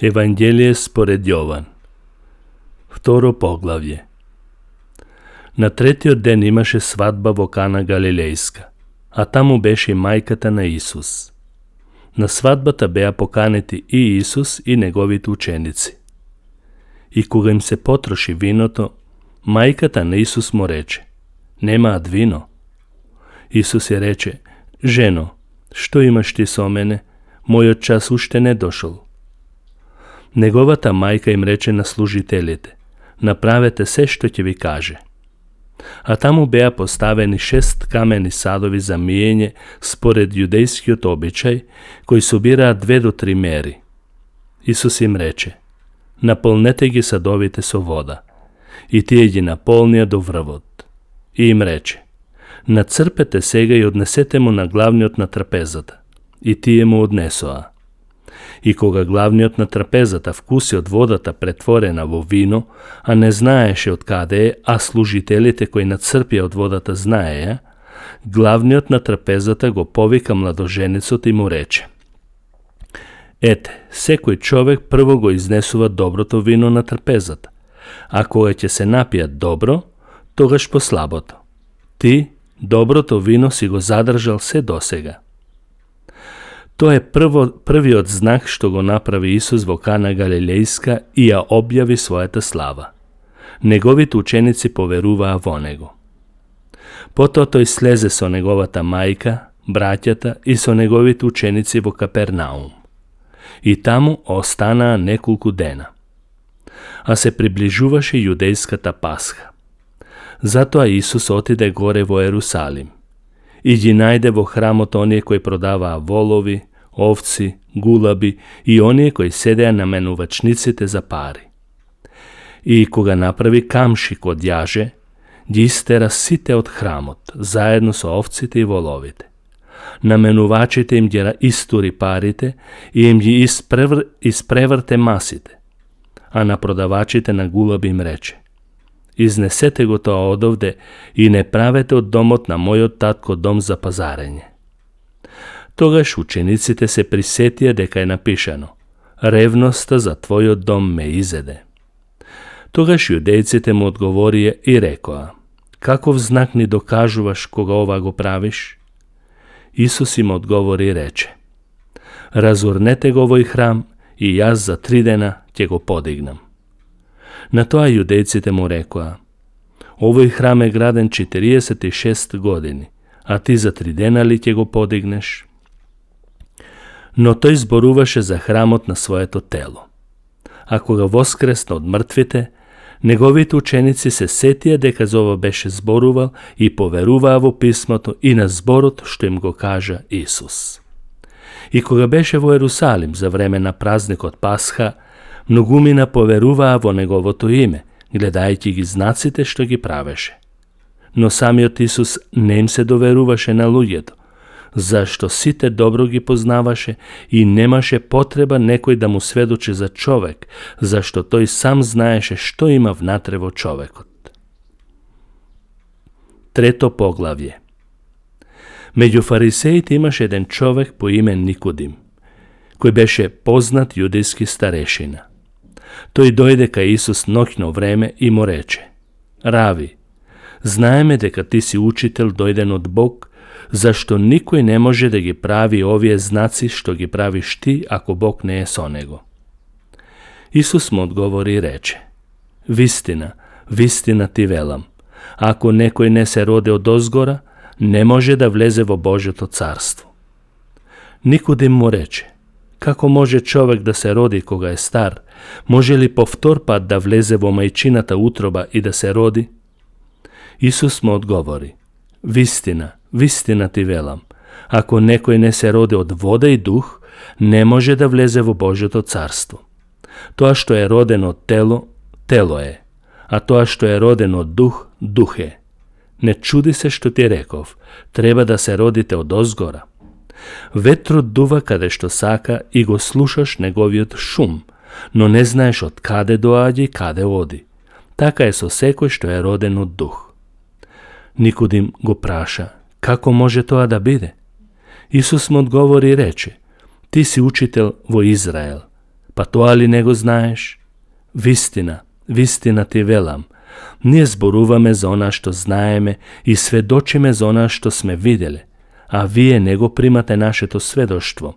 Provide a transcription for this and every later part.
Evanđelje spored Jovan. 2. poglavlje. Na tretio den imаше svadba во Кана Галилејска, а таму беше и мајката на Исус. На свадбата беа поканети и Исус и неговите ученици. И кога им се потроши виното, мајката на Исус му рече: "Немаат вино." Исус ја рече: "Жено, што имаш ти со мене? Мојот час уште не дошол." Неговата мајка им рече на служителите: "Направете се што ќе ви каже." А таму беа поставени 6 камени садови за миење според јудејскиот обичај, кои собираат 2 до 3 мери. Исус им рече: "Наполнете ги садовите со вода." И тие ги наполнија до врвот. И им рече: "Нацрпете сега и однесете му на главниот на трапезата." И тие му однесоа. И кога главниот на трапезата вкуси од водата претворена во вино, а не знаеше од каде е, а служителите кои нацрпија од водата знаеја, главниот на трапезата го повика младоженецот и му рече: "Ете, секој човек прво го изнесува доброто вино на трапезата, а кога ќе се напијат добро, тогаш послабото. Ти доброто вино си го задржал се досега." Тоа е првиот знак што го направи Исус во Кана Галилејска и ја објави својата слава. Неговите ученици поверуваа во него. Потоа тој слезе со неговата мајка, браќата и со неговите ученици во Капернаум. И таму останаа неколку дена. А се приближуваше јудејската Пасха. Затоа Исус отиде горе во Ерусалим и ги најде во храмот оние кои продаваа волови, овци, гулаби и оние кои седеа на менувачниците за пари. И кога направи камшик од јаже, ги истера сите од храмот, заедно со овците и воловите. На менувачите им ги истури парите и им ги испреврте масите, а на продавачите на гулаби им рече: "Изнесете го тоа одовде и не правете од домот на мојот татко дом за пазарење." Тогаш учениците се присетија дека е напишано: "Ревноста за твојот дом ме изеде." Тогаш јудејците му одговорија и рекоа: "Каков знак ни докажуваш кога ова го правиш?" Исус им одговори и рече: "Разурнете го овој храм и јас за 3 дена ќе го подигнам." На тоа јудејците му рекоа: "Овој храм е граден 46 години, а ти за 3 дена ли ќе го подигнеш?" Но тој зборуваше за храмот на своето тело. А кога воскресна од мртвите, неговите ученици се сетија дека за ова беше зборувал и поверуваа во писмото и на зборот што им го кажа Исус. И кога беше во Ерусалим за време на празникот Пасха, многумина поверуваа во неговото име, гледајќи ги знаците што ги правеше. Но самиот Исус не им се доверуваше на луѓето, зашто сите добро ги познаваше и немаше потреба некој да му сведочи за човек, зашто тој сам знаеше што има внатре во човекот. 3. поглавје. Меѓу фарисеите имаше еден човек по име Никодим, кој беше познат јудејски старешина. Тој дојде кај Исус ноќно време и му рече: "Рави, знаеме дека ти си учител дојден од Бог, зашто никој не може да ги прави овие знаци што ги правиш ти, ако Бог не е со него." Исус му одговори и рече: "Вистина, вистина ти велам, ако некој не се роди од озгора, не може да влезе во Божјото царство." Никодим му рече: "Како може човек да се роди кога е стар? Може ли повтор пат да влезе во мајчината утроба и да се роди?" Исус му одговори: "Вистина, вистина ти велам, ако некој не се роди од вода и дух, не може да влезе во Божјото царство. Тоа што е родено од тело, тело е, а тоа што е родено од дух, дух е. Не чуди се што ти реков, треба да се родите од озгора. Ветрот дува каде што сака и го слушаш неговиот шум, но не знаеш од каде доаѓа и каде оди. Така е со секој што е роден од дух." Никодим го праша: "Како може тоа да биде?" Исус му одговори и рече: "Ти си учител во Израел, Па тоа ли не го знаеш? Вистина, вистина ти велам, ние зборуваме за она што знаеме и сведочиме за она што сме виделе, а вие не го примате нашето сведоштво.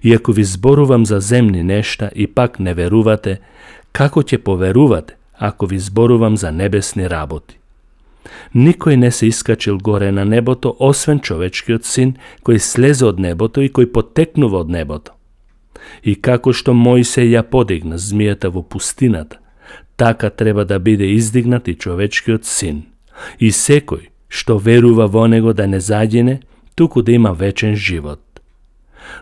И ако ви зборувам за земни нешта и пак не верувате, како ќе поверувате ако ви зборувам за небесни работи? Никој не се искачил горе на небото, освен човечкиот син, кој слезе од небото и кој потекнува од небото. И како што Мојсей ја подигна змијата во пустината, така треба да биде издигнат и човечкиот син. И секој што верува во него да не загине, туку да има вечен живот.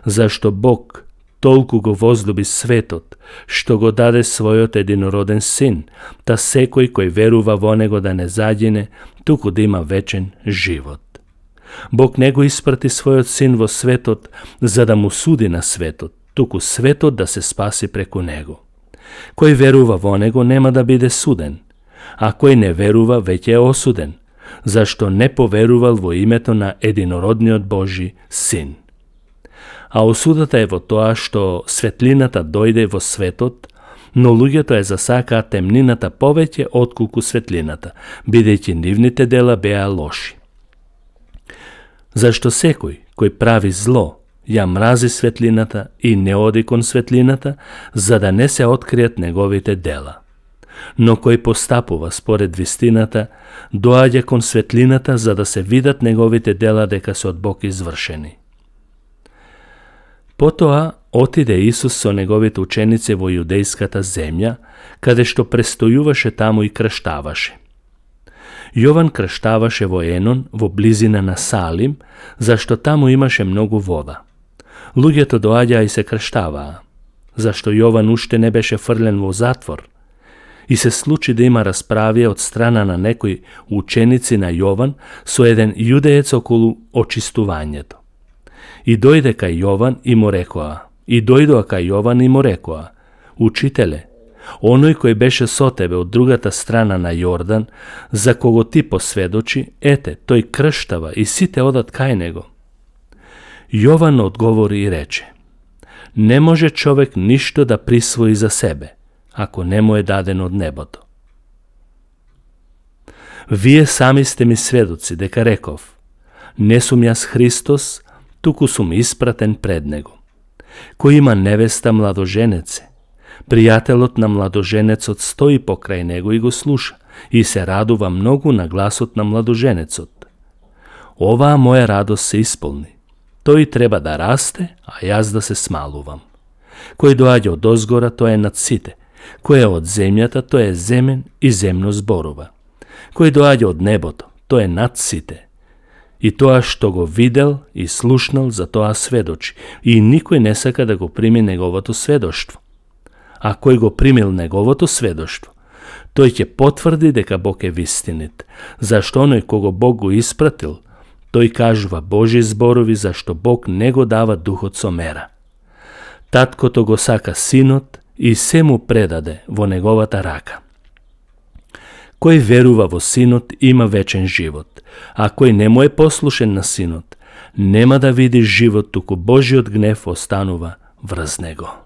Зашто Бог толку го возлюби светот, што го даде својот единороден син, та секој кој верува во него да не загине, туку да има вечен живот. Бог не го испрати својот син во светот за да му суди на светот, туку светот да се спаси преку него. Кој верува во него нема да биде суден, а кој не верува веќе е осуден, зашто не поверувал во името на единородниот Божи син. А осудата е во тоа што светлината дојде во светот, но луѓето ја засакаа темнината повеќе отколку светлината, бидејќи нивните дела беа лоши. Зашто секој кој прави зло, ја мрази светлината и не оди кон светлината, за да не се откријат неговите дела. Но кој постапува според вистината, доаѓа кон светлината за да се видат неговите дела дека се од Бог извршени. Потоа отиде Исус со неговите ученици во јудејската земја, каде што престојуваше таму и крштаваше. Јован крштаваше во Енон, во близина на Салим, зашто таму имаше многу вода. Луѓето доаѓаа и се крштаваа, зашто Јован уште не беше фрлен во затвор. И се случи да има расправија од страна на некои ученици на Јован со еден јудеец околу очистувањето. И дојде кај Јован и му рекоа, Учителе, оној кој беше со тебе од другата страна на Јордан, за кого ти посведочи, ете, тој крштава и сите одат кај него. Јован одговори и рече, не може човек ништо да присвои за себе, ако не му е даден од небото. Вие сами сте ми сведоци дека реков, не сум јас Христос, туку сум испратен пред него. Кој има невеста младоженеце, пријателот на младоженецот стои покрај него и го слуша и се радува многу на гласот на младоженецот. Оваа моја радост се исполни. Тој треба да расте, а јас да се смалувам. Кој доаѓа од озгора, тој е над сите. Кој е од земјата, тој е земен и земно зборува. Кој доаѓа од небото, тој е над сите. И тоа што го видел и слушнал, за тоа сведочи, и никој не сака да го прими неговото сведоштво. А кој го примил неговото сведоштво, тој ќе потврди дека Бог е вистинит, зашто оној кого Бог го испратил, тој кажува Божи зборови, зашто Бог не го дава духот со мера. Таткото го сака синот и се му предаде во неговата рака. Кој верува во синот има вечен живот, а кој не му е послушен на синот, нема да види живот, туку Божиот гнев останува врз него.